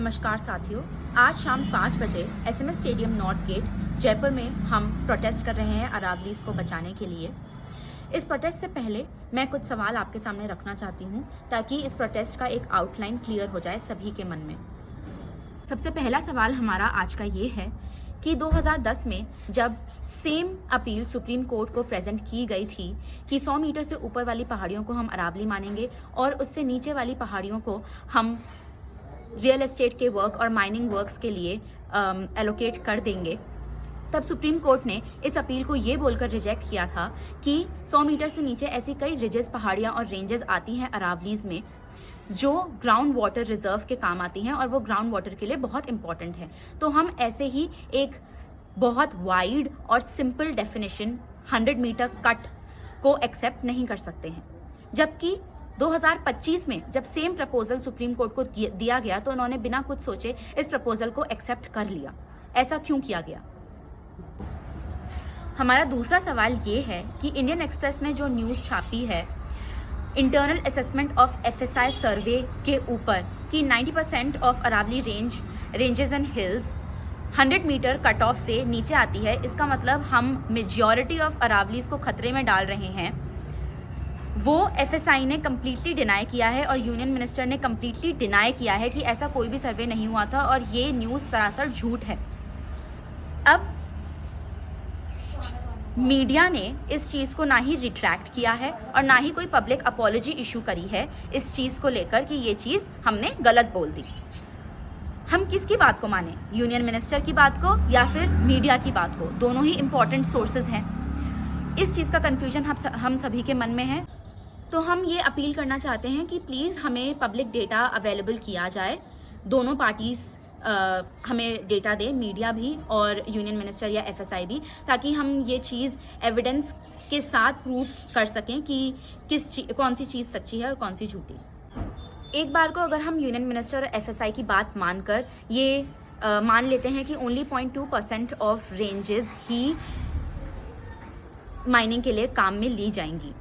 नमस्कार साथियों, आज शाम 5 बजे SMS stadium north gate Jaipur में हम प्रोटेस्ट कर रहे हैं अरावलीज़ को बचाने के लिए। इस प्रोटेस्ट से पहले मैं कुछ सवाल आपके सामने रखना चाहती हूँ ताकि इस प्रोटेस्ट का एक आउटलाइन क्लियर हो जाए सभी के मन में। सबसे पहला सवाल हमारा आज का ये है कि 2010 में जब सेम अपील सुप्रीम कोर्ट को प्रेजेंट की गई थी कि 100 मीटर से ऊपर वाली पहाड़ियों को हम अरावली मानेंगे और उससे नीचे वाली पहाड़ियों को हम रियल एस्टेट के वर्क और माइनिंग वर्क्स के लिए एलोकेट कर देंगे, तब सुप्रीम कोर्ट ने इस अपील को ये बोलकर रिजेक्ट किया था कि 100 मीटर से नीचे ऐसी कई रिजेस, पहाड़ियाँ और रेंजेस आती हैं अरावलीज़ में जो ग्राउंड वाटर रिजर्व के काम आती हैं और वो ग्राउंड वाटर के लिए बहुत इंपॉर्टेंट है। तो हम ऐसे ही एक बहुत वाइड और सिंपल डेफिनेशन 100 मीटर कट को एक्सेप्ट नहीं कर सकते हैं। जबकि 2025 में जब सेम प्रपोजल सुप्रीम कोर्ट को दिया गया तो उन्होंने बिना कुछ सोचे इस प्रपोजल को एक्सेप्ट कर लिया। ऐसा क्यों किया गया? हमारा दूसरा सवाल ये है कि इंडियन एक्सप्रेस ने जो न्यूज़ छापी है internal assessment of FSI survey के ऊपर कि 90% ऑफ Aravalli ranges and hills 100 metre cut off से नीचे आती है, इसका मतलब हम मेजॉरिटी ऑफ अरावलीज को खतरे में डाल रहे हैं। वो एफएसआई ने कम्प्लीटली डिनाई किया है और यूनियन मिनिस्टर ने कम्प्लीटली डिनाई किया है कि ऐसा कोई भी सर्वे नहीं हुआ था और ये न्यूज़ सरासर झूठ है। अब मीडिया ने इस चीज़ को ना ही रिट्रैक्ट किया है और ना ही कोई पब्लिक अपॉलॉजी इशू करी है इस चीज़ को लेकर कि ये चीज़ हमने गलत बोल दी। हम किसकी बात को माने, यूनियन मिनिस्टर की बात को या फिर मीडिया की बात को? दोनों ही इम्पॉर्टेंट सोर्सेज हैं। इस चीज़ का कन्फ्यूजन हम सभी के मन में है। तो हम ये अपील करना चाहते हैं कि प्लीज़ हमें पब्लिक डेटा अवेलेबल किया जाए। दोनों पार्टीज़ हमें डेटा दे, मीडिया भी और यूनियन मिनिस्टर या एफएसआई भी, ताकि हम ये चीज़ एविडेंस के साथ प्रूव कर सकें कि कौन सी चीज़ सच्ची है और कौन सी झूठी। एक बार को अगर हम यूनियन मिनिस्टर और एफएसआई की बात मानकर ये मान लेते हैं कि only 0.2% of ranges he mining के लिए काम में ली जाएंगी,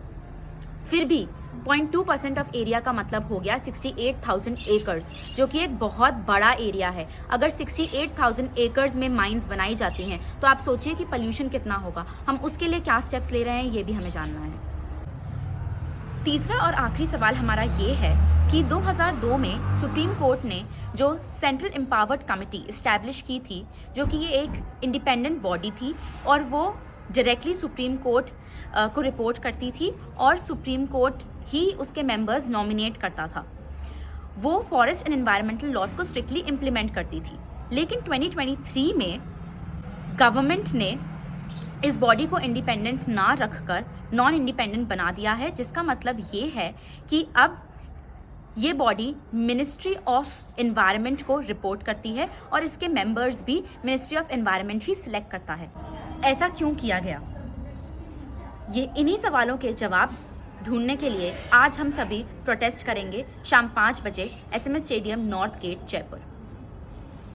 फिर भी 0.2% ऑफ एरिया का मतलब हो गया 68,000 एकर्स, जो कि एक बहुत बड़ा एरिया है। अगर 68,000 एकर्स में माइंस बनाई जाती हैं तो आप सोचिए कि पोल्यूशन कितना होगा। हम उसके लिए क्या स्टेप्स ले रहे हैं ये भी हमें जानना है। तीसरा और आखिरी सवाल हमारा ये है कि 2002 में सुप्रीम कोर्ट ने जो सेंट्रल एम्पावर्ड कमेटी इस्टेब्लिश की थी, जो कि ये एक इंडिपेंडेंट बॉडी थी और वो डायरेक्टली सुप्रीम कोर्ट को रिपोर्ट करती थी और सुप्रीम कोर्ट ही उसके मेंबर्स नॉमिनेट करता था। वो फॉरेस्ट एंड एनवायरमेंटल लॉज को स्ट्रिक्टली इम्प्लीमेंट करती थी। लेकिन 2023 में गवर्नमेंट ने इस बॉडी को इंडिपेंडेंट ना रखकर नॉन इंडिपेंडेंट बना दिया है, जिसका मतलब ये है कि अब ये बॉडी मिनिस्ट्री ऑफ एनवायरनमेंट को रिपोर्ट करती है और इसके मेंबर्स भी ministry of environment he select करता है। ऐसा क्यों किया गया? ये इन्हीं सवालों के जवाब ढूंढने के लिए आज हम सभी प्रोटेस्ट करेंगे शाम 5 बजे SMS stadium north gate Jaipur.